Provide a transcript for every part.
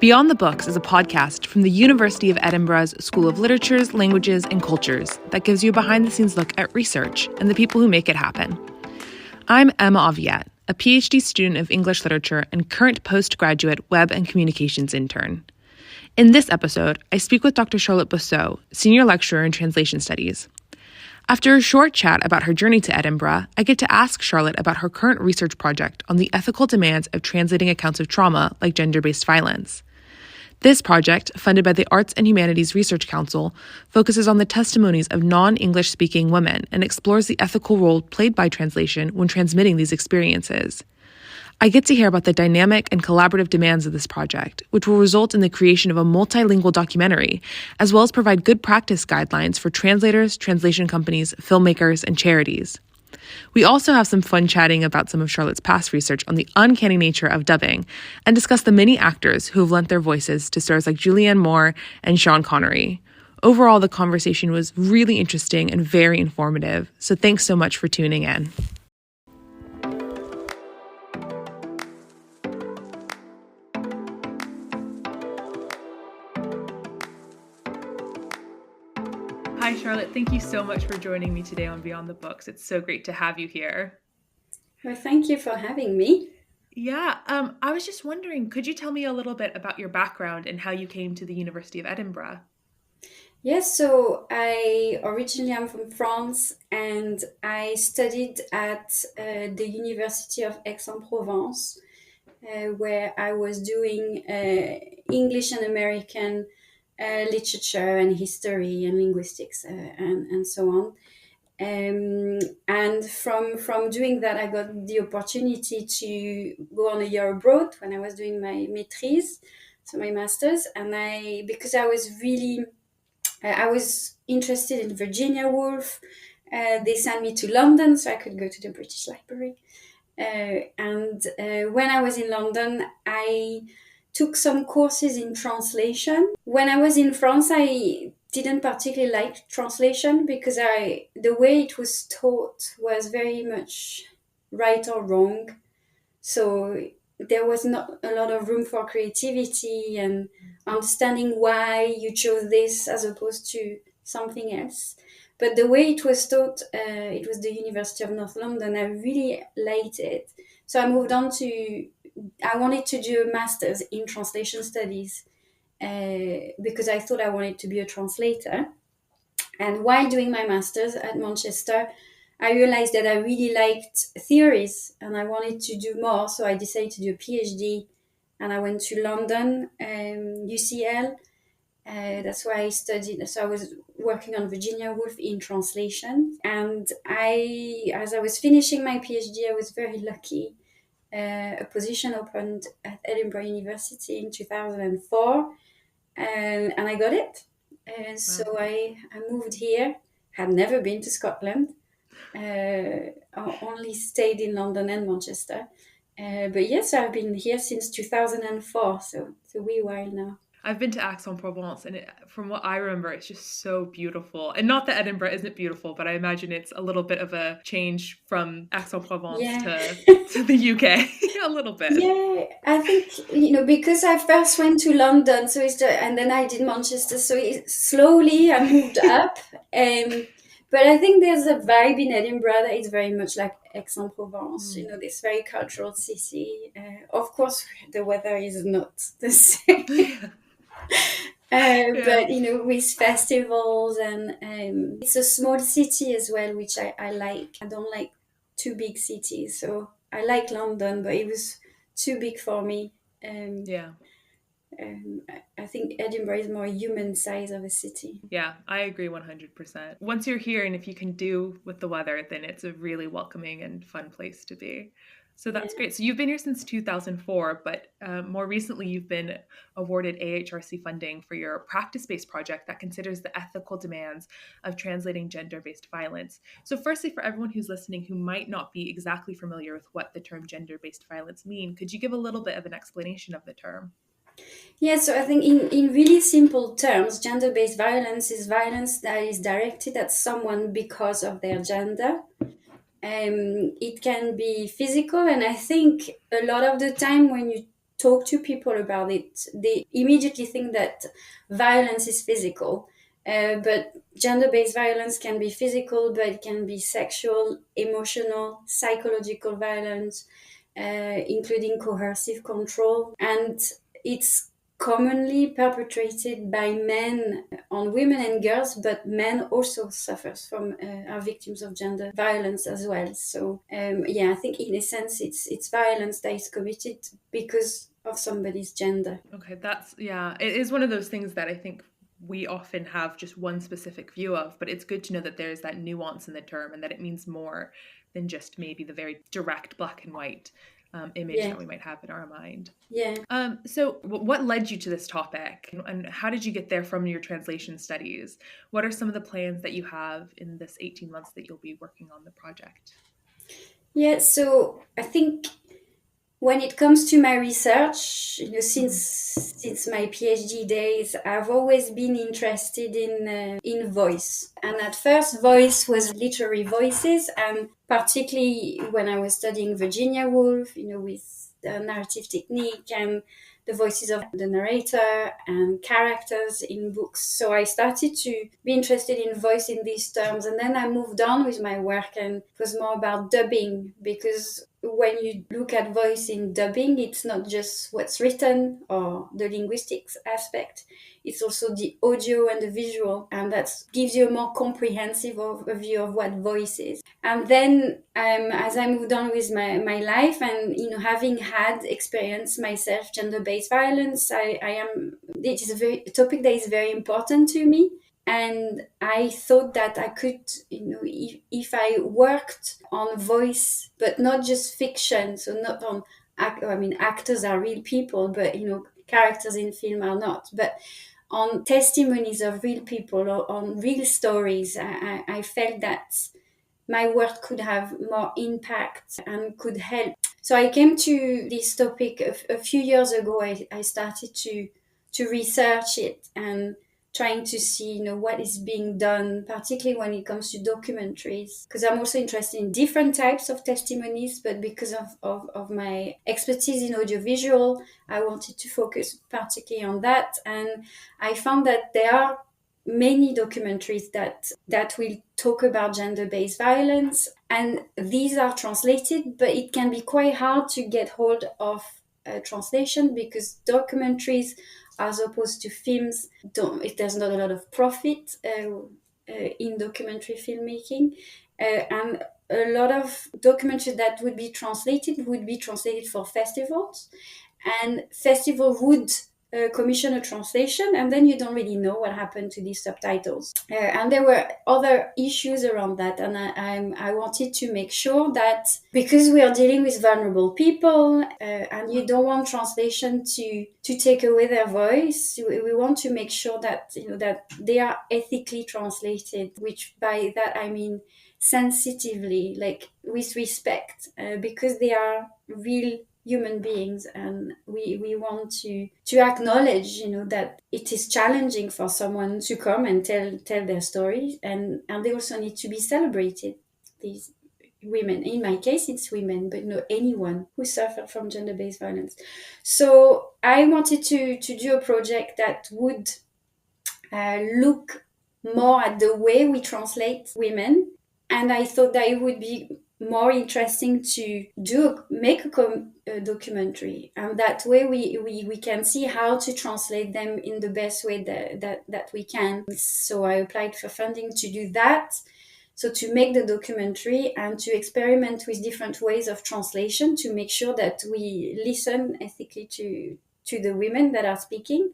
Beyond the Books is a podcast from the University of Edinburgh's School of Literatures, Languages and Cultures that gives you a behind-the-scenes look at research and the people who make it happen. I'm Emma Aviet, a PhD student of English literature and current postgraduate web and communications intern. In this episode, I speak with Dr. Charlotte Bosseaux, senior lecturer in translation studies. After a short chat about her journey to Edinburgh, I get to ask Charlotte about her current research project on the ethical demands of translating accounts of trauma like gender-based violence. This project, funded by the Arts and Humanities Research Council, focuses on the testimonies of non-English speaking women and explores the ethical role played by translation when transmitting these experiences. I get to hear about the dynamic and collaborative demands of this project, which will result in the creation of a multilingual documentary, as well as provide good practice guidelines for translators, translation companies, filmmakers, and charities. We also have some fun chatting about some of Charlotte's past research on the uncanny nature of dubbing and discuss the many actors who have lent their voices to stars like Julianne Moore and Sean Connery. Overall, the conversation was really interesting and very informative, so thanks so much for tuning in. Hi, Charlotte. Thank you so much for joining me today on Beyond the Books. It's so great to have you here. Well, thank you for having me. Yeah, I was just wondering, could you tell me a little bit about your background and how you came to the University of Edinburgh? Yes, so I originally am from France and I studied at the University of Aix-en-Provence, where I was doing English and American literature and history and linguistics and so on. And from doing that, I got the opportunity to go on a year abroad when I was doing my maîtrise, so my master's. And because I was interested in Virginia Woolf, they sent me to London so I could go to the British Library. And when I was in London, I took some courses in translation. When I was in France, I didn't particularly like translation because the way it was taught was very much right or wrong. So there was not a lot of room for creativity and understanding why you chose this as opposed to something else. But the way it was taught, it was the University of North London. I really liked it. So I wanted to do a master's in translation studies because I thought I wanted to be a translator. And while doing my master's at Manchester, I realized that I really liked theories and I wanted to do more. So I decided to do a PhD and I went to London, UCL. That's why I studied. So I was working on Virginia Woolf in translation. And as I was finishing my PhD, I was very lucky. A position opened at Edinburgh University in 2004 and I got it. So I moved here, had never been to Scotland, I only stayed in London and Manchester. But yes, I've been here since 2004, so it's a wee while now. I've been to Aix-en-Provence, and from what I remember, it's just so beautiful. And not that Edinburgh isn't beautiful, but I imagine it's a little bit of a change from Aix-en-Provence to the UK, a little bit. Yeah, I think, because I first went to London, and then I did Manchester, so slowly I moved up. But I think there's a vibe in Edinburgh that is very much like Aix-en-Provence, this very cultural city. Of course, the weather is not the same. But with festivals and it's a small city as well, which I like. I don't like too big cities, so I like London, but it was too big for me. I think Edinburgh is more human size of a city. Yeah, I agree 100%. Once you're here and if you can do with the weather, then it's a really welcoming and fun place to be. So that's great. So you've been here since 2004, but more recently you've been awarded AHRC funding for your practice-based project that considers the ethical demands of translating gender-based violence. So firstly, for everyone who's listening who might not be exactly familiar with what the term gender-based violence mean, could you give a little bit of an explanation of the term? Yeah, so I think in really simple terms, gender-based violence is violence that is directed at someone because of their gender. It can be physical, and I think a lot of the time when you talk to people about it, they immediately think that violence is physical. But gender-based violence can be physical, but it can be sexual, emotional, psychological violence, including coercive control. And it's commonly perpetrated by men on women and girls, but men also suffers from are victims of gender violence as well. So I think in a sense it's violence that is committed because of somebody's gender. Okay, it is one of those things that I think we often have just one specific view of, but it's good to know that there's that nuance in the term and that it means more than just maybe the very direct black and white image that we might have in our mind. Yeah. So what led you to this topic, and how did you get there from your translation studies? What are some of the plans that you have in this 18 months that you'll be working on the project? Yeah, so I think when it comes to my research, since my PhD days, I've always been interested in voice. And at first, voice was literary voices, and particularly when I was studying Virginia Woolf, with the narrative technique and the voices of the narrator and characters in books. So I started to be interested in voice in these terms, and then I moved on with my work, and it was more about dubbing, because when you look at voice in dubbing, it's not just what's written or the linguistics aspect, it's also the audio and the visual, and that gives you a more comprehensive overview of what voice is. And then as I moved on with my life, and having had experienced myself gender-based violence, it is a topic that is very important to me. And I thought that I could, if I worked on voice, but not just fiction, so not on, actors are real people, but, characters in film are not, but on testimonies of real people or on real stories, I felt that my work could have more impact and could help. So I came to this topic a few years ago. I started to research it and trying to see, what is being done, particularly when it comes to documentaries, because I'm also interested in different types of testimonies, but because of my expertise in audiovisual, I wanted to focus particularly on that. And I found that there are many documentaries that will talk about gender-based violence, and these are translated, but it can be quite hard to get hold of translation, because documentaries, as opposed to films, there's not a lot of profit in documentary filmmaking, and a lot of documentaries that would be translated for festivals, and festival would commission a translation, and then you don't really know what happened to these subtitles. And there were other issues around that, and I wanted to make sure that, because we are dealing with vulnerable people, and you don't want translation to take away their voice, we want to make sure that that they are ethically translated, which by that I mean sensitively, like with respect, because they are real human beings, and we want to acknowledge that it is challenging for someone to come and tell their stories, and they also need to be celebrated, these women. In my case it's women, but anyone who suffered from gender-based violence. So I wanted to do a project that would look more at the way we translate women, and I thought that it would be more interesting to make a documentary, and that way we can see how to translate them in the best way that we can. So I applied for funding to do that, so to make the documentary and to experiment with different ways of translation, to make sure that we listen ethically to the women that are speaking,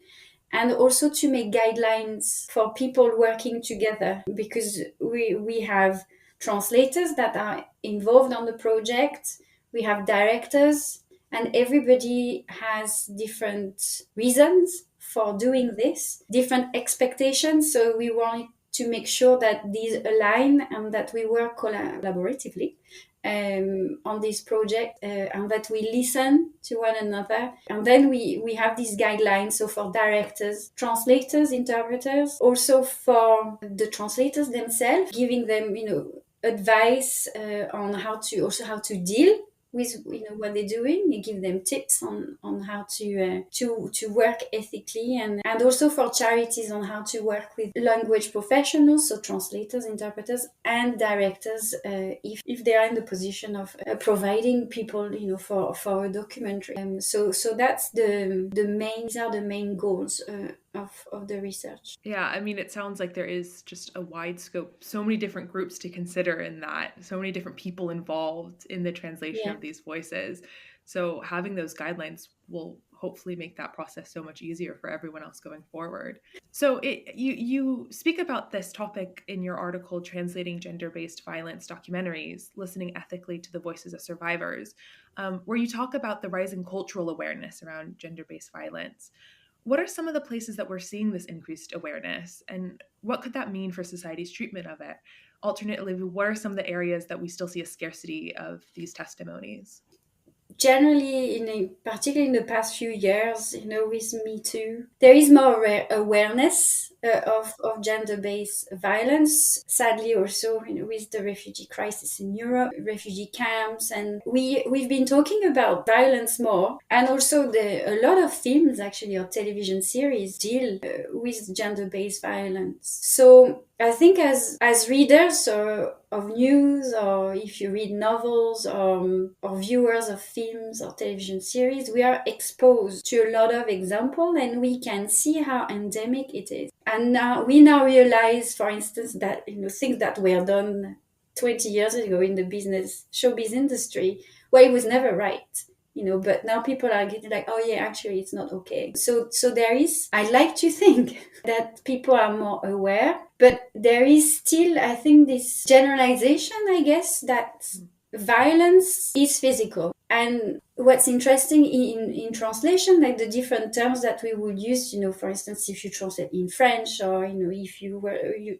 and also to make guidelines for people working together, because we have translators that are involved on the project, we have directors, and everybody has different reasons for doing this, different expectations. So we want to make sure that these align and that we work collaboratively on this project, and that we listen to one another. And then we have these guidelines, so for directors, translators, interpreters, also for the translators themselves, giving them advice on how to deal with what they're doing. You give them tips on how to work ethically, and also for charities on how to work with language professionals, so translators, interpreters, and directors, if they are in the position of providing people for a documentary. So that's these are the main goals of the research. Yeah, I mean, it sounds like there is just a wide scope, so many different groups to consider in that, so many different people involved in the translation Yeah. of these voices. So having those guidelines will hopefully make that process so much easier for everyone else going forward. So you speak about this topic in your article, Translating Gender-Based Violence Documentaries, Listening Ethically to the Voices of Survivors, where you talk about the rising cultural awareness around gender-based violence. What are some of the places that we're seeing this increased awareness, and what could that mean for society's treatment of it? Alternatively, what are some of the areas that we still see a scarcity of these testimonies? Generally, particularly in the past few years, with Me Too, there is more awareness of gender-based violence. Sadly, also, with the refugee crisis in Europe, refugee camps, and we've been talking about violence more, and also a lot of films, actually, or television series deal with gender-based violence. So I think as readers of news, or if you read novels, or viewers of films or television series, we are exposed to a lot of examples, and we can see how endemic it is. And now we realize, for instance, that things that were done 20 years ago in the showbiz industry, well, it was never right. But now people are getting like, oh yeah, actually it's not okay. So there is, I like to think that people are more aware, but there is still, I think, this generalization, I guess, that violence is physical. And what's interesting in translation, like the different terms that we would use, for instance, if you translate in French, or if you were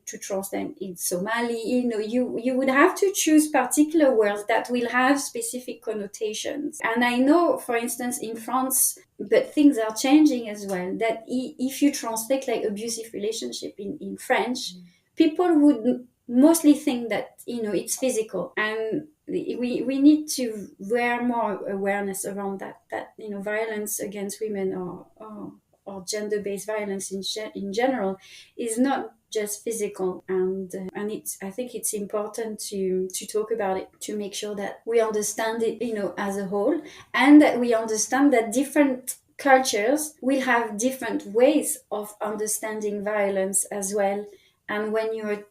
to translate in Somali, you would have to choose particular words that will have specific connotations. And I know, for instance, in France, but things are changing as well, that if you translate like abusive relationship in French, people would mostly think that it's physical, and we need to wear more awareness around that violence against women, or gender-based violence in general is not just physical, and I think it's important to talk about it, to make sure that we understand it as a whole, and that we understand that different cultures will have different ways of understanding violence as well. And when you're a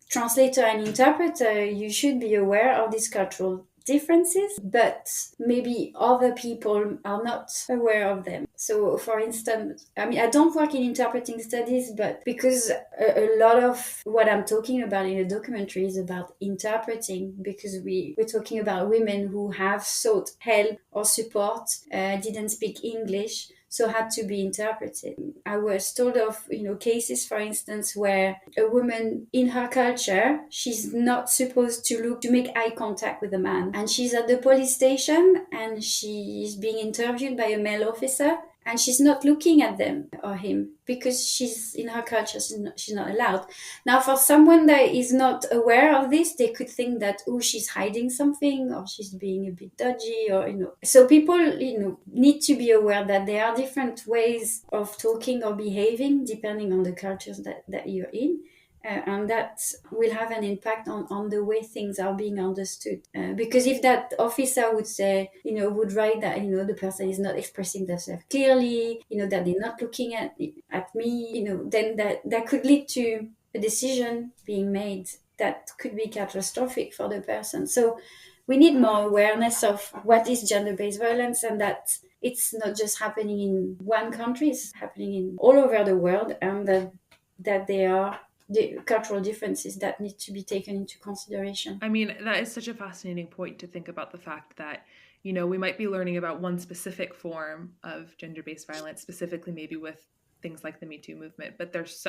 translator and interpreter, you should be aware of these cultural differences, but maybe other people are not aware of them. So, for instance, I don't work in interpreting studies, but because a lot of what I'm talking about in a documentary is about interpreting, because we're talking about women who have sought help or support, didn't speak English, so had to be interpreted. I was told of cases, for instance, where a woman in her culture, she's not supposed to make eye contact with a man, and she's at the police station and she's being interviewed by a male officer, and she's not looking at them or him because she's in her culture, she's not allowed. Now, for someone that is not aware of this, they could think that, oh, she's hiding something, or she's being a bit dodgy, or so people need to be aware that there are different ways of talking or behaving depending on the cultures that you're in. And that will have an impact on the way things are being understood. Because if that officer would say, would write that, the person is not expressing themselves clearly, that they're not looking at me, then that could lead to a decision being made that could be catastrophic for the person. So we need more awareness of what is gender-based violence, and that it's not just happening in one country, it's happening in all over the world, and that there are the cultural differences that need to be taken into consideration. I mean, that is such a fascinating point, to think about the fact that, we might be learning about one specific form of gender-based violence, specifically maybe with things like the Me Too movement, but that's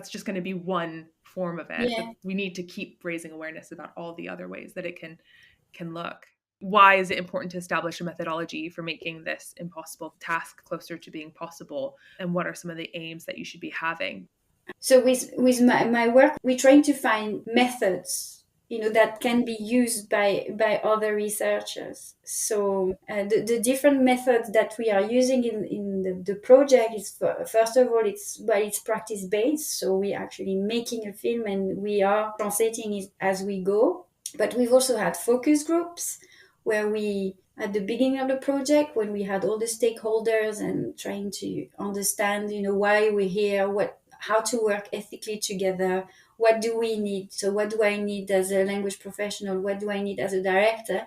just going to be one form of it. Yeah. But we need to keep raising awareness about all the other ways that it can look. Why is it important to establish a methodology for making this impossible task closer to being possible? And what are some of the aims that you should be having? So with my work, we're trying to find methods that can be used by other researchers. So the different methods that we are using in the project is, first of all, it's practice based. So we're actually making a film and we are translating it as we go. But we've also had focus groups where we, at the beginning of the project, when we had all the stakeholders and trying to understand, why we're here, how to work ethically together, what do we need? So what do I need as a language professional? What do I need as a director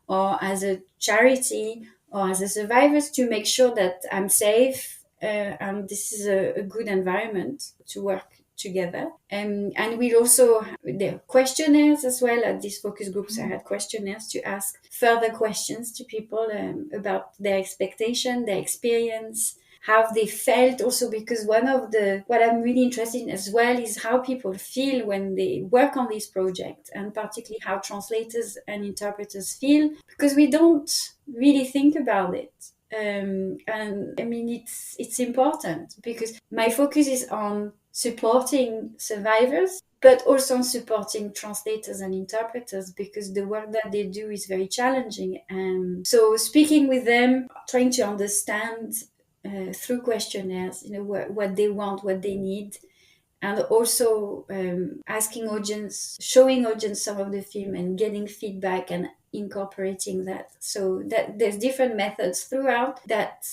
or as a charity or as a survivor to make sure that I'm safe and this is a good environment to work together. And we also, there are questionnaires as well. At these focus groups, I had questionnaires to ask further questions to people about their expectation, their experience, how they felt also, because what I'm really interested in as well is how people feel when they work on this project, and particularly how translators and interpreters feel, because we don't really think about it. And I mean, it's important because my focus is on supporting survivors, but also on supporting translators and interpreters, because the work that they do is very challenging. And so speaking with them, trying to understand through questionnaires, what they want, what they need, and also asking audience, showing audience some of the film and getting feedback and incorporating that. So that there's different methods throughout that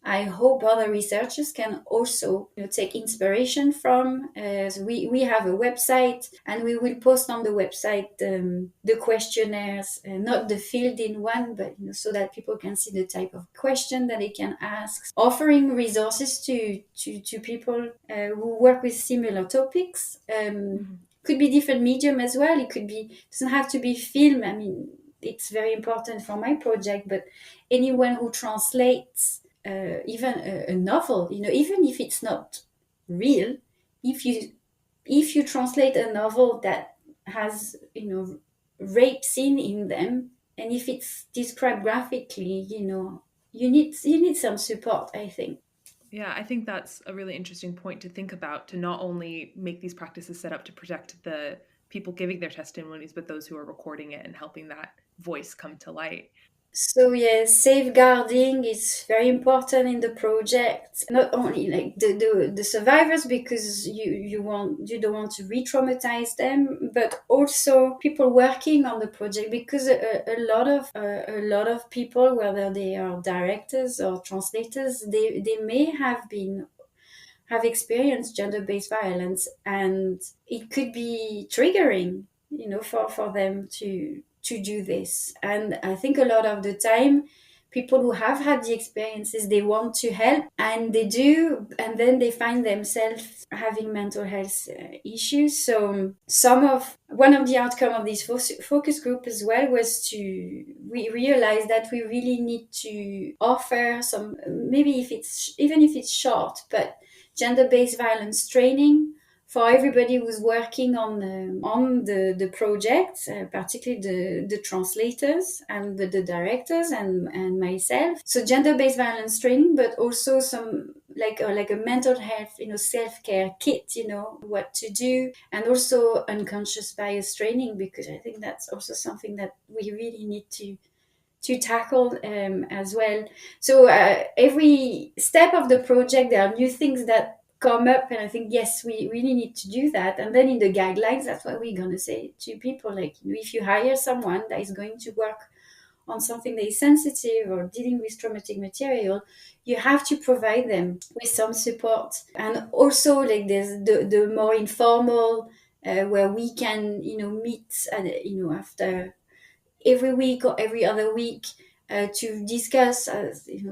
I hope other researchers can also take inspiration from. So we have a website, and we will post on the website the questionnaires, not the filled-in one, but so that people can see the type of question that they can ask. Offering resources to people who work with similar topics. Could be different medium as well. Doesn't have to be film. I mean, it's very important for my project, but anyone who translates even a novel, even if it's not real, if you translate a novel that has rape scene in them, and if it's described graphically, you need some support, I think. Yeah, I think that's a really interesting point to think about, to not only make these practices set up to protect the people giving their testimonies, but those who are recording it and helping that voice come to light. So yes, safeguarding is very important in the project. Not only like the survivors, because you don't want to re-traumatize them, but also people working on the project, because a lot of people, whether they are directors or translators, they may have experienced gender-based violence, and it could be triggering, for them to do this. And I think a lot of the time, people who have had the experiences, they want to help, and they do, and then they find themselves having mental health issues. So one of the outcome of this focus group as well was we realized that we really need to offer some, maybe even if it's short, but gender-based violence training for everybody who's working on the project, particularly the translators and the directors and myself. So gender-based violence training, but also some like a mental health, self-care kit, what to do, and also unconscious bias training, because I think that's also something that we really need to tackle as well. So every step of the project, there are new things that come up, and I think, yes, we really need to do that. And then in the guidelines, that's what we're going to say to people, like, if you hire someone that is going to work on something that is sensitive or dealing with traumatic material, you have to provide them with some support. And also, like, there's the more informal where we can meet after every week or every other week to discuss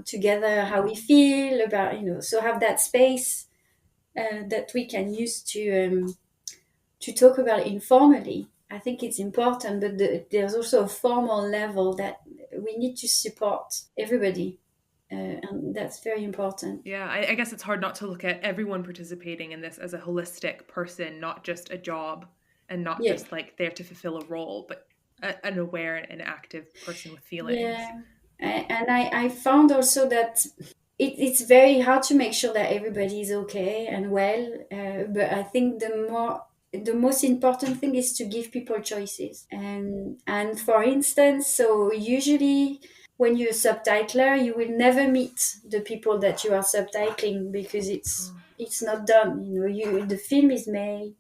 together how we feel about, so have that space that we can use to talk about it informally. I think it's important, but there's also a formal level that we need to support everybody, and that's very important. Yeah, I guess it's hard not to look at everyone participating in this as a holistic person, not just a job, and not Yeah. just like there to fulfill a role, but an aware and active person with feelings. Yeah, and I found also that it's very hard to make sure that everybody is okay and well. But I think the more the most important thing is to give people choices. And for instance, so usually when you're a subtitler, you will never meet the people that you are subtitling because it's not done. The film is made,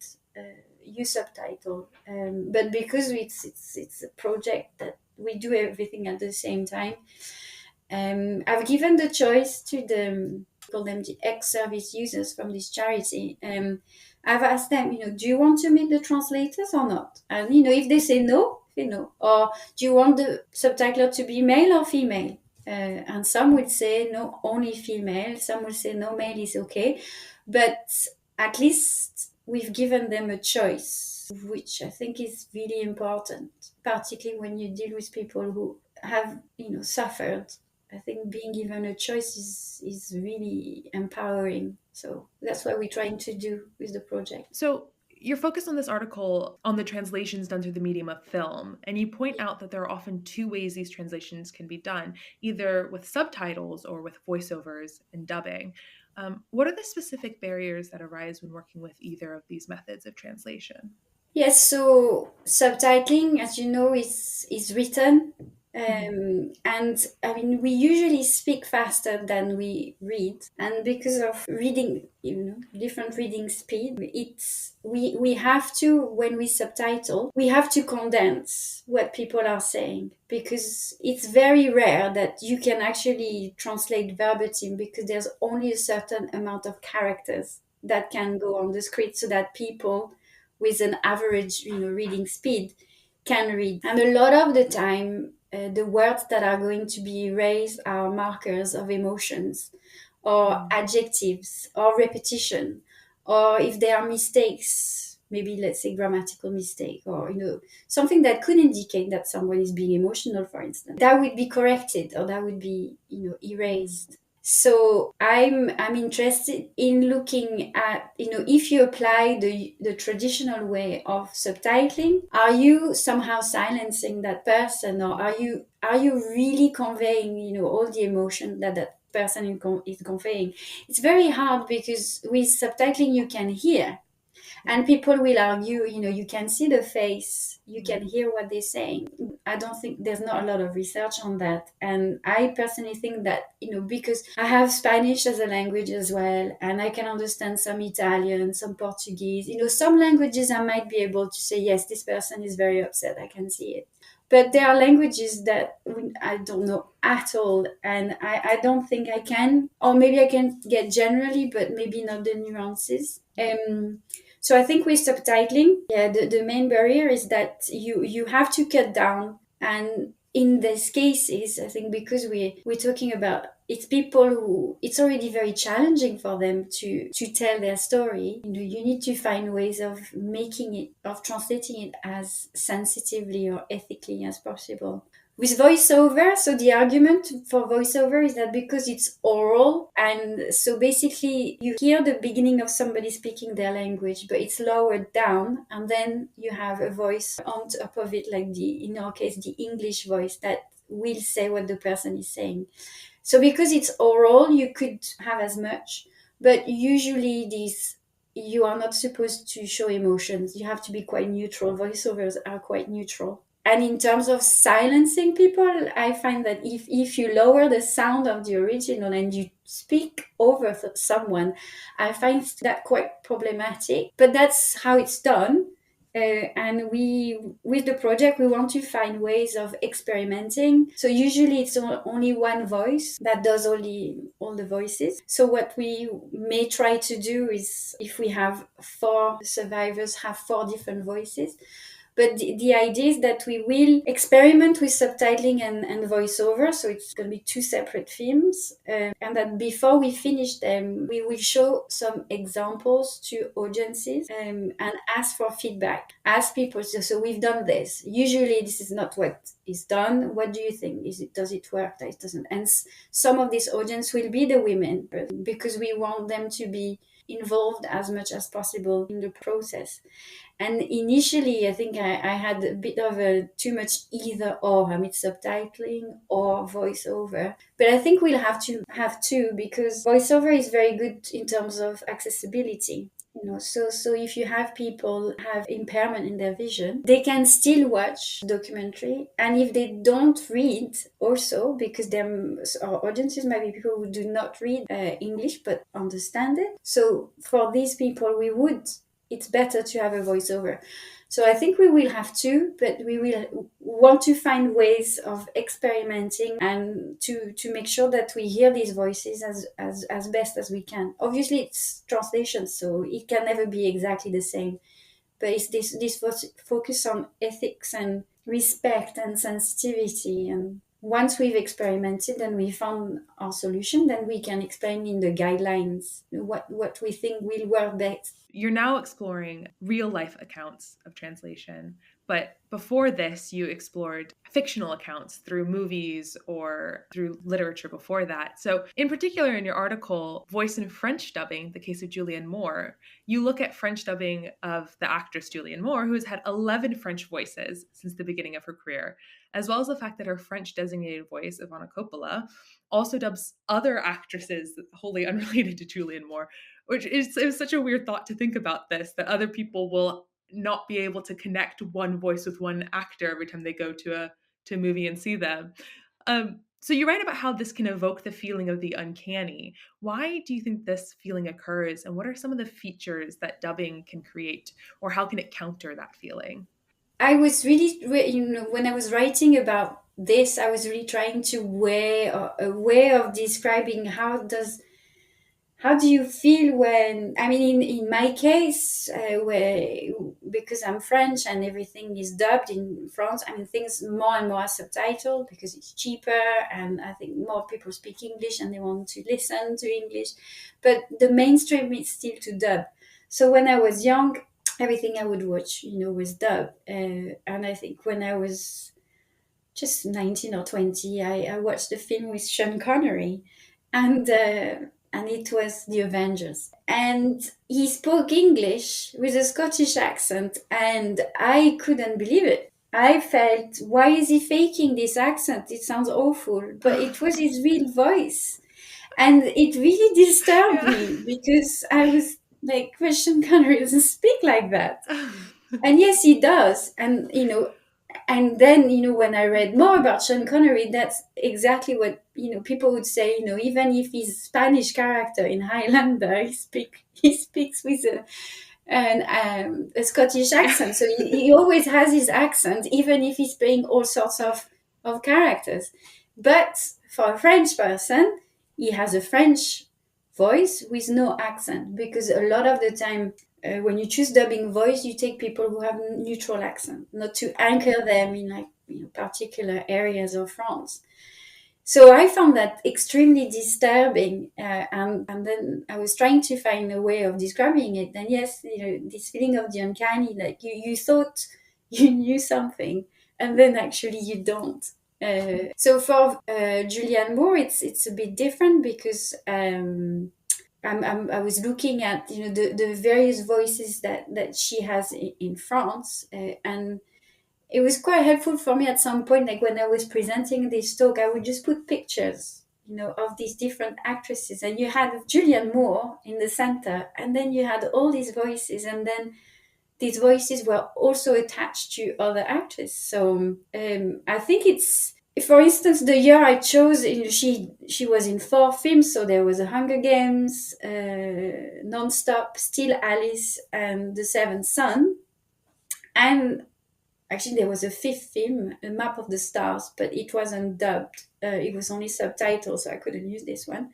you subtitle, but because it's a project that we do everything at the same time. I've given the choice to the call them the ex-service users from this charity. I've asked them, do you want to meet the translators or not? And if they say no, say no. Or do you want the subtitler to be male or female? And some would say no, only female. Some will say no, male is okay. But at least we've given them a choice, which I think is really important, particularly when you deal with people who have suffered. I think being given a choice is really empowering. So that's what we're trying to do with the project. So you're focused on this article on the translations done through the medium of film, and you point out that there are often two ways these translations can be done, either with subtitles or with voiceovers and dubbing. What are the specific barriers that arise when working with either of these methods of translation? Yes, so subtitling, as you know, is written. And I mean, we usually speak faster than we read, and because of reading, different reading speed, we have to, when we subtitle, we have to condense what people are saying, because it's very rare that you can actually translate verbatim, because there's only a certain amount of characters that can go on the script, so that people with an average reading speed can read. And a lot of the time, the words that are going to be erased are markers of emotions, or adjectives, or repetition, or if there are mistakes, maybe let's say grammatical mistake, or something that could indicate that someone is being emotional, for instance, that would be corrected, or that would be erased. So I'm interested in looking at, if you apply the traditional way of subtitling, are you somehow silencing that person, or are you really conveying all the emotion that person is conveying? It's very hard, because with subtitling you can hear, and people will argue, you can see the face, you can hear what they're saying. I don't think there's not a lot of research on that. And I personally think that, because I have Spanish as a language as well, and I can understand some Italian, some Portuguese, some languages I might be able to say, yes, this person is very upset, I can see it. But there are languages that I don't know at all, and I don't think I can, or maybe I can get generally, but maybe not the nuances. So I think with subtitling, the main barrier is that you have to cut down. And in these cases, I think because we're talking about, it's people who, it's already very challenging for them to tell their story. You need to find ways of making it, of translating it as sensitively or ethically as possible. With voiceover, so the argument for voiceover is that because it's oral, and so basically you hear the beginning of somebody speaking their language, but it's lowered down, and then you have a voice on top of it, like in our case, the English voice that will say what the person is saying. So because it's oral, you could have as much, but usually you are not supposed to show emotions. You have to be quite neutral. Voiceovers are quite neutral. And in terms of silencing people, I find that if you lower the sound of the original and you speak over someone, I find that quite problematic. But that's how it's done. And with the project, we want to find ways of experimenting. So usually it's only one voice that does all the voices. So what we may try to do is, if we have 4 survivors have 4 different voices. But the idea is that we will experiment with subtitling and voiceover. So it's going to be 2 separate films. And that before we finish them, we will show some examples to audiences, and ask for feedback. Ask people, so we've done this. Usually this is not what is done. What do you think? Does it work? It doesn't. And some of this audience will be the women, because we want them to be involved as much as possible in the process. And initially, I think I had a bit of a too much either or. I mean, subtitling or voiceover. But I think we'll have to have two, because voiceover is very good in terms of accessibility. So if you have people have impairment in their vision, they can still watch documentary, and if they don't read also, because our audiences might be people who do not read English but understand it, so for these people it's better to have a voiceover. So I think we will have to, but we will want to find ways of experimenting and to make sure that we hear these voices as best as we can. Obviously, it's translation, so it can never be exactly the same. But it's this focus on ethics and respect and sensitivity. And once we've experimented and we found our solution, then we can explain in the guidelines what we think will work best. You're now exploring real life accounts of translation, but before this, you explored fictional accounts through movies or through literature before that. So, in particular, in your article, Voice in French Dubbing, the case of Julianne Moore, you look at French dubbing of the actress Julianne Moore, who has had 11 French voices since the beginning of her career, as well as the fact that her French designated voice, Ivana Coppola, also dubs other actresses wholly unrelated to Julianne Moore, which is such a weird thought to think about this, that other people will not be able to connect one voice with one actor every time they go to a movie and see them. So you write about how this can evoke the feeling of the uncanny. Why do you think this feeling occurs, and what are some of the features that dubbing can create, or how can it counter that feeling? I was really, when I was writing about this, I was really trying to a way of describing how do you feel when, I mean, in my case, because I'm French and everything is dubbed in France, I mean, things more and more are subtitled because it's cheaper, and I think more people speak English and they want to listen to English. But the mainstream is still to dub. So when I was young, everything I would watch, was dubbed. And I think when I was just 19 or 20, I watched a film with Sean Connery, and it was The Avengers. And he spoke English with a Scottish accent, and I couldn't believe it. I felt, why is he faking this accent? It sounds awful, but it was his real voice. And it really disturbed me because I was like, Sean Connery doesn't speak like that. And yes, he does. And then, when I read more about Sean Connery, that's exactly what, people would say, even if he's Spanish character in Highlander, he speaks with a Scottish accent. So he always has his accent, even if he's playing all sorts of characters. But for a French person, he has a French voice with no accent, because a lot of the time, when you choose dubbing voice, you take people who have neutral accent, not to anchor them in particular areas of France. So I found that extremely disturbing, and then I was trying to find a way of describing it. And yes, this feeling of the uncanny, like you thought you knew something, and then actually you don't. So for Julianne Moore, it's a bit different because I was looking at the various voices that she has in France, and it was quite helpful for me at some point. Like when I was presenting this talk, I would just put pictures, of these different actresses, and you had Julianne Moore in the center, and then you had all these voices, and then these voices were also attached to other actors. So I think it's, for instance, the year I chose, she was in 4 films. So there was a Hunger Games, Non-Stop, Still Alice, and The Seventh Son. And actually, there was a 5th film, A Map of the Stars, but it wasn't dubbed. It was only subtitled, so I couldn't use this one.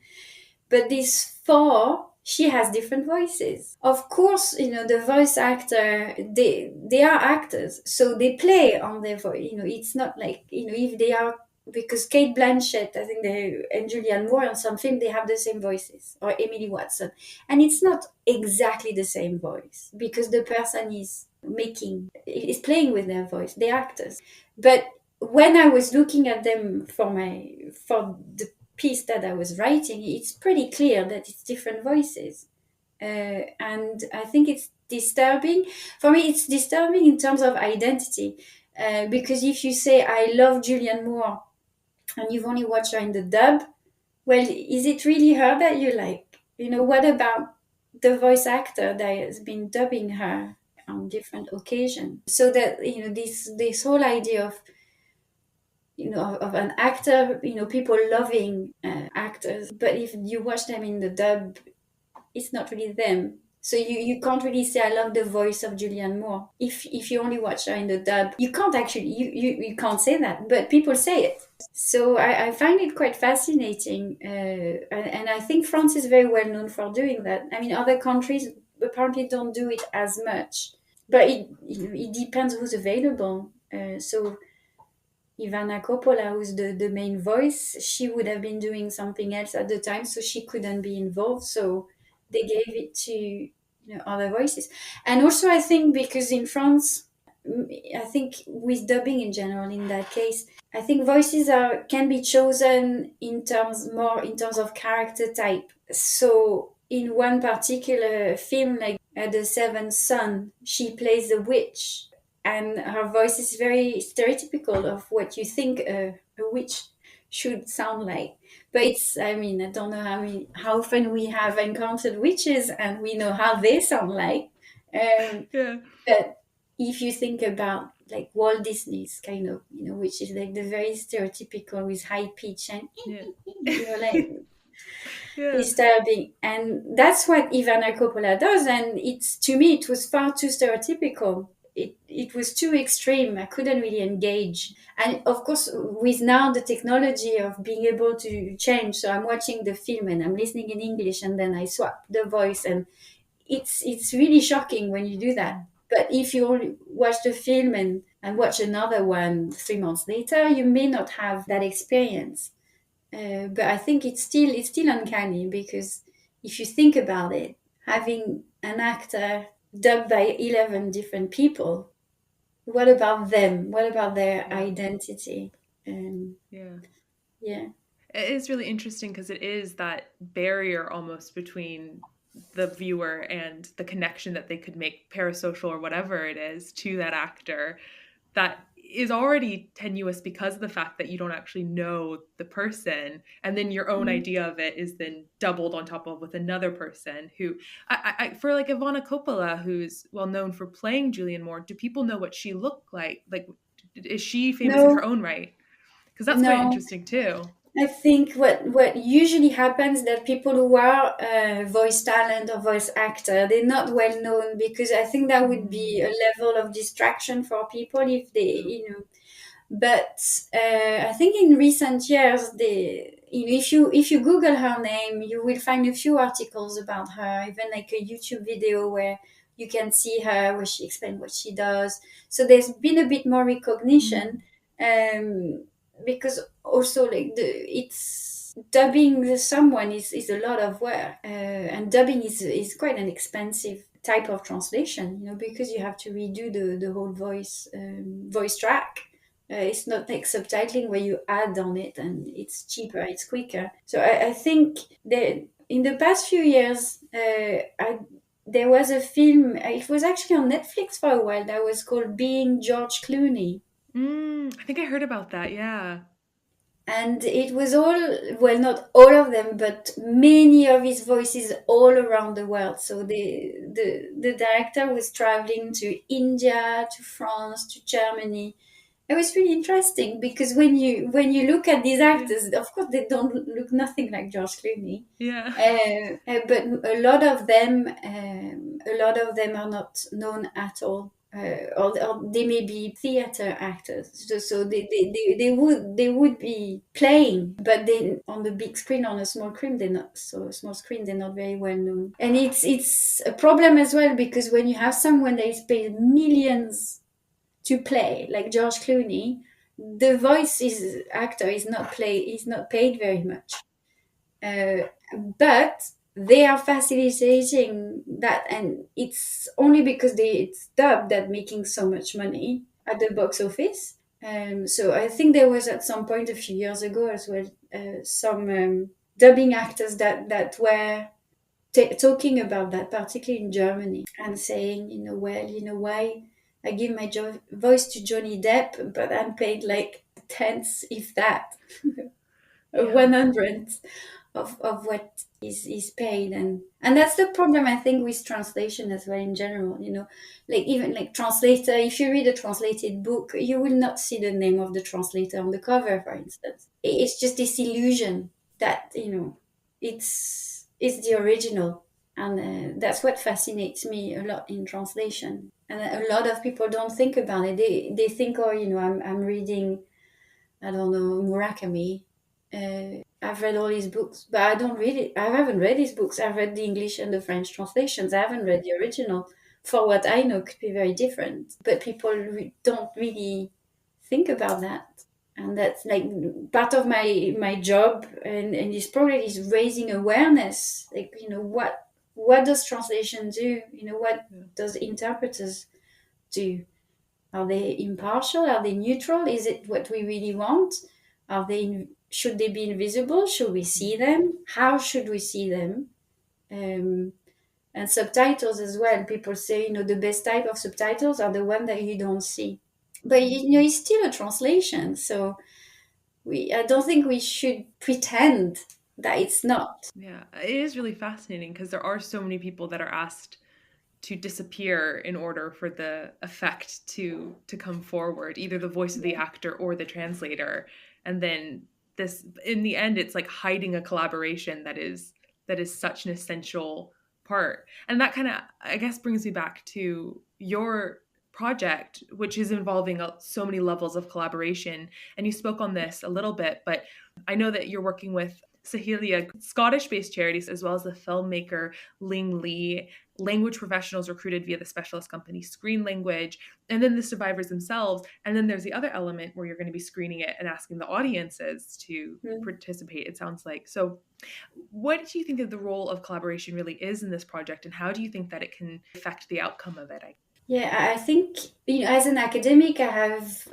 But these 4, she has different voices. Of course, the voice actor, they are actors, so they play on their voice. It's not like, if they are, because Kate Blanchett, I think and Julianne Moore on some film, they have the same voices, or Emily Watson. And it's not exactly the same voice, because the person is playing with their voice, the actors. But when I was looking at them for the piece that I was writing, it's pretty clear that it's different voices. And I think it's disturbing. For me, it's disturbing in terms of identity. Because if you say, I love Julianne Moore, and you've only watched her in the dub, well, is it really her that you like? What about the voice actor that has been dubbing her on different occasions. So that, this whole idea of, of an actor, people loving actors, but if you watch them in the dub, it's not really them. So you can't really say I love the voice of Julianne Moore. If you only watch her in the dub, you can't actually you can't say that, but people say it. So I find it quite fascinating, and I think France is very well known for doing that. I mean, other countries apparently don't do it as much, but it depends who's available. So Ivana Coppola, who's the main voice, she would have been doing something else at the time, so she couldn't be involved. So they gave it to other voices. And also, I think because in France, I think with dubbing in general, in that case, I think voices can be chosen in terms of character type. So in one particular film, like The Seventh Son, she plays a witch, and her voice is very stereotypical of what you think a witch should sound like. But I mean, I don't know how often we have encountered witches and we know how they sound like. Yeah. But if you think about like Walt Disney's kind of, which is like the very stereotypical with high pitch and Yeah. like Yeah. disturbing, and that's what Ivana Coppola does. And to me, it was far too stereotypical. It was too extreme. I couldn't really engage. And of course, with now the technology of being able to change, so I'm watching the film and I'm listening in English, and then I swap the voice, and it's really shocking when you do that. But if you only watch the film and watch another one 3 months later, you may not have that experience. But I think it's still uncanny, because if you think about it, having an actor dubbed by 11 different people, what about them? What about their Yeah. identity? Um, Yeah. yeah. It is really interesting because it is that barrier almost between the viewer and the connection that they could make, parasocial or whatever it is, to that actor, that is already tenuous because of the fact that you don't actually know the person, and then your own Mm. idea of it is then doubled on top of with another person who for like Ivana Coppola, who's well known for playing Julianne Moore, do people know what she looked like is she famous in her No, own right? Because that's quite no. interesting too. I think what usually happens, that people who are voice talent or voice actor, they're not well known, because I think that would be a level of distraction for people if they, But I think in recent years, if you Google her name, you will find a few articles about her, even like a YouTube video where you can see her, where she explains what she does. So there's been a bit more recognition, um, because also like it's dubbing someone is a lot of work, and dubbing is quite an expensive type of translation, because you have to redo the whole voice track. It's not like subtitling where you add on it and it's cheaper, it's quicker. So I think that in the past few years, there was a film, it was actually on Netflix for a while, that was called Being George Clooney. I think I heard about that. Yeah. And it was well, not all of them, but many of his voices all around the world. So the director was traveling to India, to France, to Germany. It was really interesting, because when you look at these Yeah. actors, of course they don't look nothing like George Clooney, Yeah. but a lot of them are not known at all, or they may be theater actors. So they would be playing, but they on the big screen, on a small screen, they're not very well known. And it's a problem as well, because when you have someone that is paid millions to play, like George Clooney, the actor is not paid very much. Uh, but they are facilitating that, and it's only because it's dubbed that making so much money at the box office. So I think there was at some point a few years ago as well, some dubbing actors that were talking about that, particularly in Germany, and saying, well, why I give my voice to Johnny Depp, but I'm paid like tenths, if that, a Yeah. 100th of what is paid. And that's the problem, I think, with translation as well in general, like even like translator, if you read a translated book, you will not see the name of the translator on the cover, for instance. It's just this illusion that it's the original. And that's what fascinates me a lot in translation. And a lot of people don't think about it. They think, oh, I'm reading, I don't know, Murakami. I've read all his books, but I don't read it. I haven't read his books. I've read the English and the French translations. I haven't read the original. For what I know, could be very different. But people don't really think about that. And that's like part of my job, and this project is raising awareness. Like, what does translation do? What does interpreters do? Are they impartial? Are they neutral? Is it what we really want? Should they be invisible? Should we see them? How should we see them? And subtitles as well. People say, the best type of subtitles are the one that you don't see. But it's still a translation, so I don't think we should pretend that it's not. Yeah, it is really fascinating because there are so many people that are asked to disappear in order for the effect to come forward, either the voice of the actor or the translator. And then this, in the end, it's like hiding a collaboration that is such an essential part. And that kind of, I guess, brings me back to your project, which is involving so many levels of collaboration. And you spoke on this a little bit, but I know that you're working with Sahelia, Scottish-based charities, as well as the filmmaker Ling Lee, language professionals recruited via the specialist company Screen Language, and then the survivors themselves. And then there's the other element where you're going to be screening it and asking the audiences to participate, it sounds like. So what do you think that the role of collaboration really is in this project, and how do you think that it can affect the outcome of it? Yeah, I think, as an academic, I have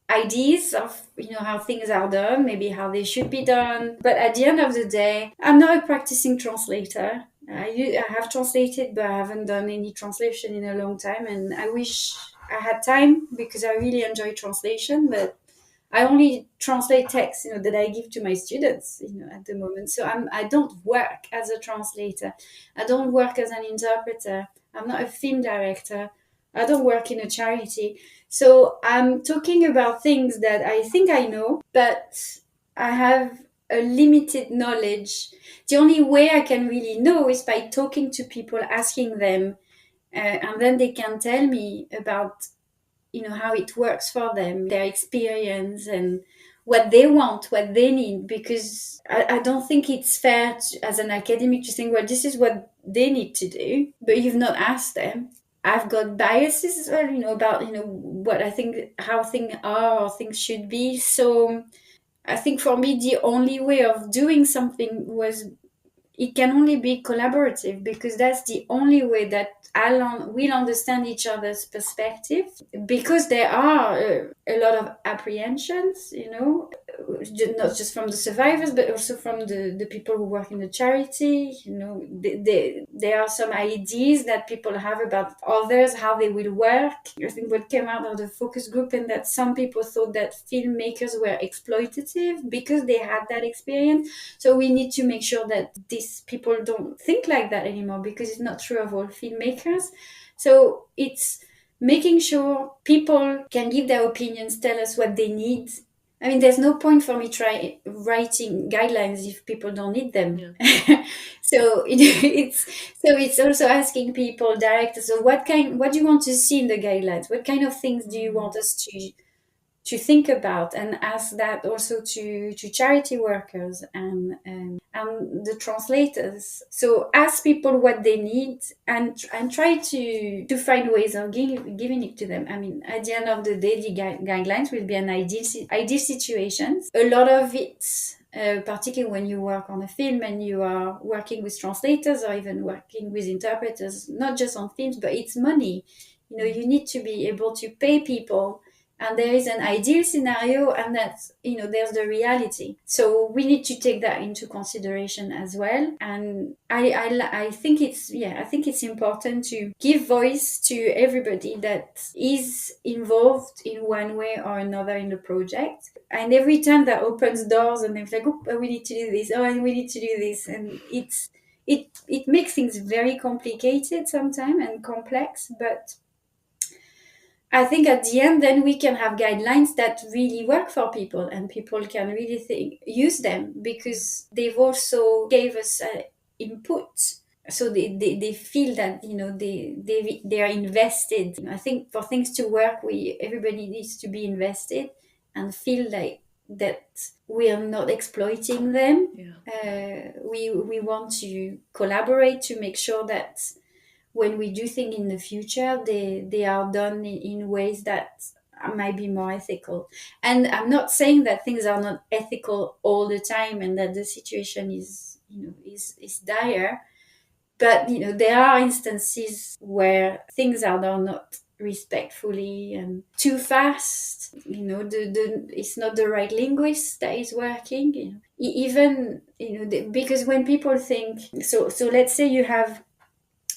ideas of how things are done, maybe how they should be done. But at the end of the day, I'm not a practicing translator. I have translated, but I haven't done any translation in a long time, and I wish I had time because I really enjoy translation. But I only translate text, that I give to my students, at the moment. So I don't work as a translator. I don't work as an interpreter. I'm not a film director. I don't work in a charity. So I'm talking about things that I think I know, but I have a limited knowledge. The only way I can really know is by talking to people, asking them, and then they can tell me about how it works for them, their experience, and what they want, what they need. Because I don't think it's fair as an academic to think, well, this is what they need to do, but you've not asked them. I've got biases as well, about what I think, how things are or things should be. So I think for me the only way of doing something was, it can only be collaborative, because that's the only way that we'll understand each other's perspective. Because there are a lot of apprehensions, not just from the survivors, but also from the people who work in the charity. There are some ideas that people have about others, how they will work. I think what came out of the focus group, and that some people thought that filmmakers were exploitative because they had that experience. So we need to make sure that these people don't think like that anymore, because it's not true of all filmmakers. So it's making sure people can give their opinions, tell us what they need. I mean, there's no point for me writing guidelines if people don't need them. Yeah. So it's also asking people, directors, so what do you want to see in the guidelines? What kind of things do you want us to think about? And ask that also to charity workers and the translators. So ask people what they need, and try to find ways of giving it to them. I mean, at the end of the day, the guidelines will be an ideal situation. A lot of it, particularly when you work on a film and you are working with translators or even working with interpreters, not just on films, but it's money. You need to be able to pay people. and there is an ideal scenario, and that's, there's the reality. So we need to take that into consideration as well. And I think it's important to give voice to everybody that is involved in one way or another in the project. And every time that opens doors, and it's like, oh, we need to do this, oh, and we need to do this, and it makes things very complicated sometimes and complex. But I think at the end, then we can have guidelines that really work for people, and people can really use them, because they've also gave us input. So they feel that, they are invested. I think for things to work, everybody needs to be invested and feel like that we are not exploiting them. We want to collaborate to make sure that when we do things in the future, they are done in ways that might be more ethical. And I'm not saying that things are not ethical all the time and that the situation is dire, but there are instances where things are done not respectfully and too fast. It's not the right linguist that is working. Even because when people think, so let's say you have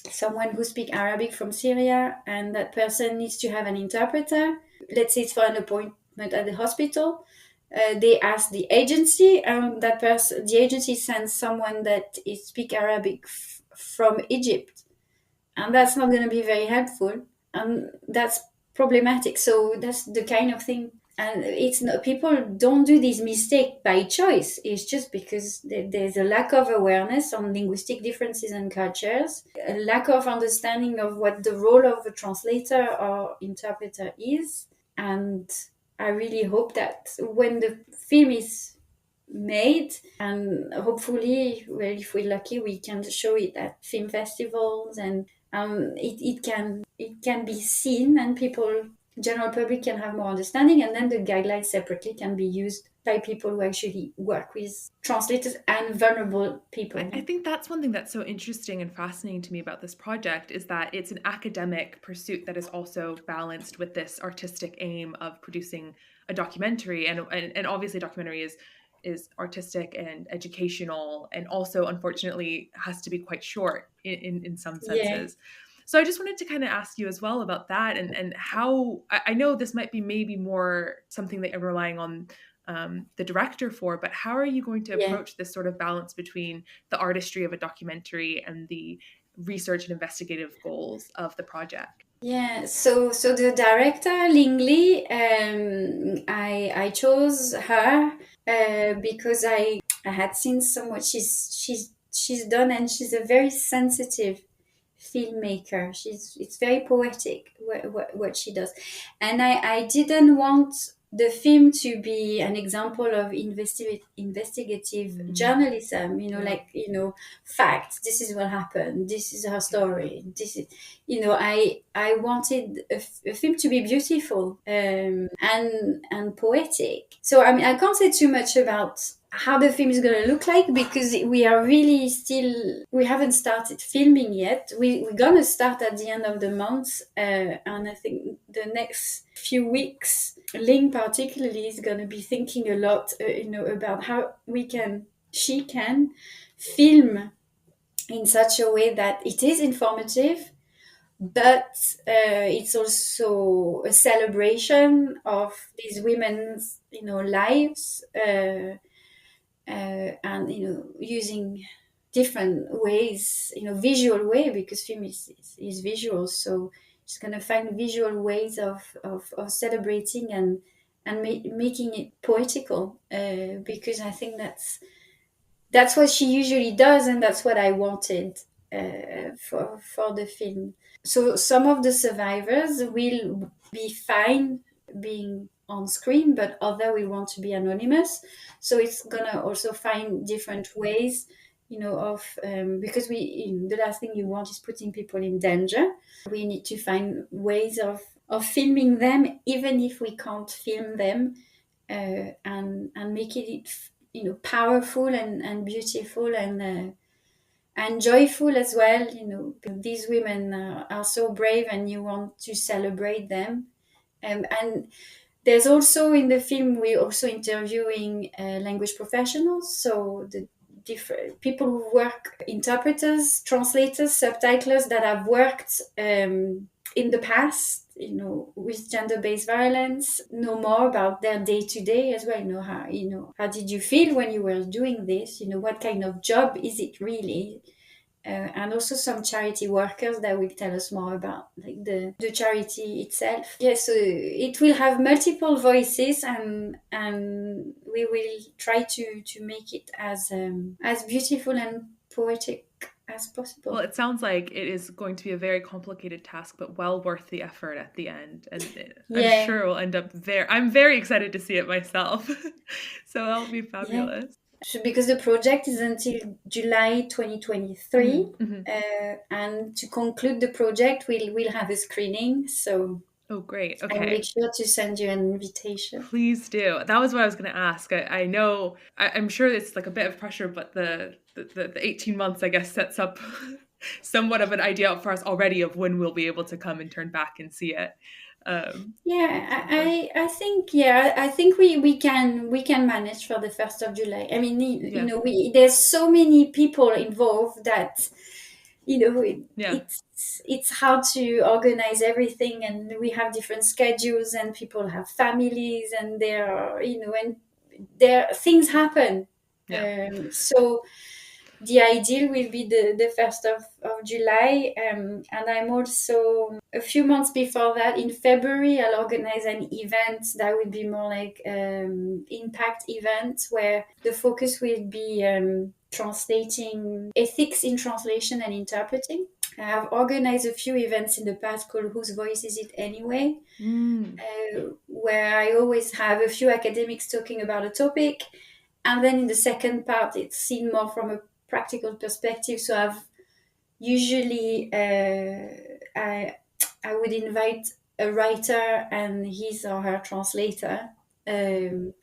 someone who speaks Arabic from Syria, and that person needs to have an interpreter. Let's say it's for an appointment at the hospital. They ask the agency, and the agency sends someone that speaks Arabic from Egypt, and that's not going to be very helpful, and that's problematic. So that's the kind of thing. And it's not, people don't do this mistake by choice. It's just because there's a lack of awareness on linguistic differences and cultures, a lack of understanding of what the role of a translator or interpreter is. And I really hope that when the film is made, and hopefully, well, if we're lucky, we can show it at film festivals, and it can be seen, and general public can have more understanding, and then the guidelines separately can be used by people who actually work with translators and vulnerable people. I think that's one thing that's so interesting and fascinating to me about this project, is that it's an academic pursuit that is also balanced with this artistic aim of producing a documentary, and obviously documentary is artistic and educational, and also unfortunately has to be quite short in some senses. So I just wanted to kind of ask you as well about that, and how, I know this might be maybe more something that you're relying on the director for, but how are you going to approach this sort of balance between the artistry of a documentary and the research and investigative goals of the project? Yeah, so the director, Ling Li, I chose her because I had seen so much she's done, and she's a very sensitive filmmaker. It's very poetic what she does, and I didn't want the film to be an example of investigative journalism. Facts. This is what happened. This is her story. This is, I wanted a film to be beautiful and poetic. So I mean, I can't say too much about how the film is going to look like, because we haven't started filming yet. We're going to start at the end of the month, and I think the next few weeks, Ling particularly is going to be thinking a lot about how she can film in such a way that it is informative, but it's also a celebration of these women's lives, and using different ways, visual way, because film is visual. So she's going to find visual ways of celebrating and making it poetical, because I think that's what she usually does, and that's what I wanted for the film. So some of the survivors will be fine being on screen, but other will want to be anonymous. So it's gonna also find different ways, because the last thing you want is putting people in danger. We need to find ways of filming them, even if we can't film them, and make it powerful and beautiful and joyful as well. These women are so brave, and you want to celebrate them. And There's also in the film, we're also interviewing language professionals, so the different people who work, interpreters, translators, subtitlers that have worked in the past, with gender-based violence, know more about their day-to-day as well. How did you feel when you were doing this? What kind of job is it really? And also some charity workers that will tell us more about like the charity itself. Yes, so it will have multiple voices, and we will try to make it as beautiful and poetic as possible. Well, it sounds like it is going to be a very complicated task, but well worth the effort at the end. And I'm sure it will end up I'm very excited to see it myself. So that'll be fabulous. Yeah. Because the project is until July 2023, and to conclude the project, we'll have a screening. So oh, great! Okay, I'll make sure to send you an invitation. Please do. That was what I was going to ask. I know. I'm sure it's like a bit of pressure, but the 18 months, I guess, sets up somewhat of an idea for us already of when we'll be able to come and turn back and see it. I think we can manage for the 1st of July. I mean, there's so many people involved that it's hard to organize everything, and we have different schedules, and people have families, and things happen. So the ideal will be the 1st of July. And I'm also, a few months before that, in February, I'll organize an event that will be more like impact event, where the focus will be translating ethics in translation and interpreting. I have organized a few events in the past called Whose Voice Is It Anyway? Where I always have a few academics talking about a topic. And then in the second part, it's seen more from a practical perspective. So I've usually, I would invite a writer and his or her translator. And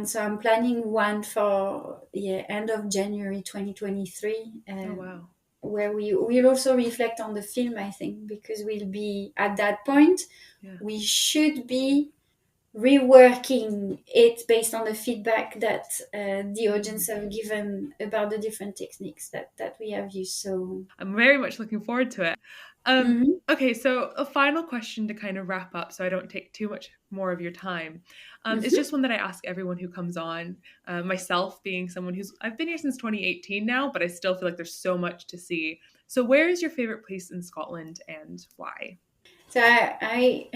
so I'm planning one for end of January 2023. Oh, wow. Where we'll also reflect on the film, I think, because we'll be at that point. We should be reworking it based on the feedback that the audience have given about the different techniques that we have used. So I'm very much looking forward to it. Okay, so a final question to kind of wrap up, so I don't take too much more of your time. It's just one that I ask everyone who comes on, myself being someone I've been here since 2018 now, but I still feel like there's so much to see. So where is your favorite place in Scotland and why? So I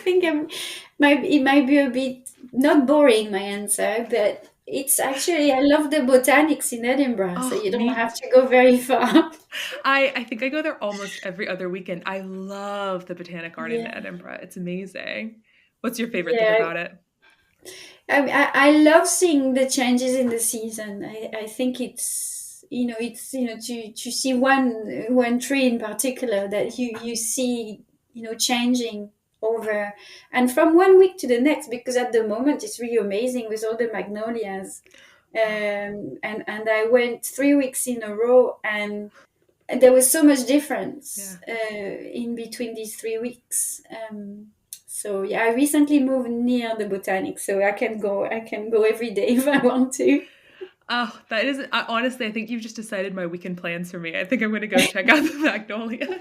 think it might be a bit not boring, my answer, but it's actually, I love the botanics in Edinburgh, so you don't have to go very far. I think I go there almost every other weekend. I love the Botanic Garden in Edinburgh. It's amazing. What's your favorite thing about it? I love seeing the changes in the season. I think it's to see one tree in particular that you see changing over and from one week to the next, because at the moment it's really amazing with all the magnolias. And I went 3 weeks in a row, and there was so much difference in between these 3 weeks. So I recently moved near the botanic, so I can go every day if I want to. Oh, that is, honestly, I think you've just decided my weekend plans for me. I think I'm going to go check out the magnolia.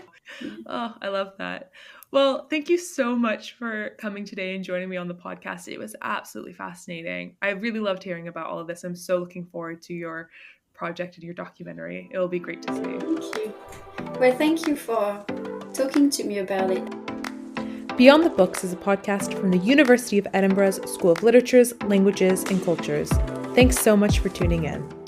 Oh, I love that. Well, thank you so much for coming today and joining me on the podcast. It was absolutely fascinating. I really loved hearing about all of this. I'm so looking forward to your project and your documentary. It will be great to see. Thank you. Well, thank you for talking to me about it. Beyond the Books is a podcast from the University of Edinburgh's School of Literatures, Languages and Cultures. Thanks so much for tuning in.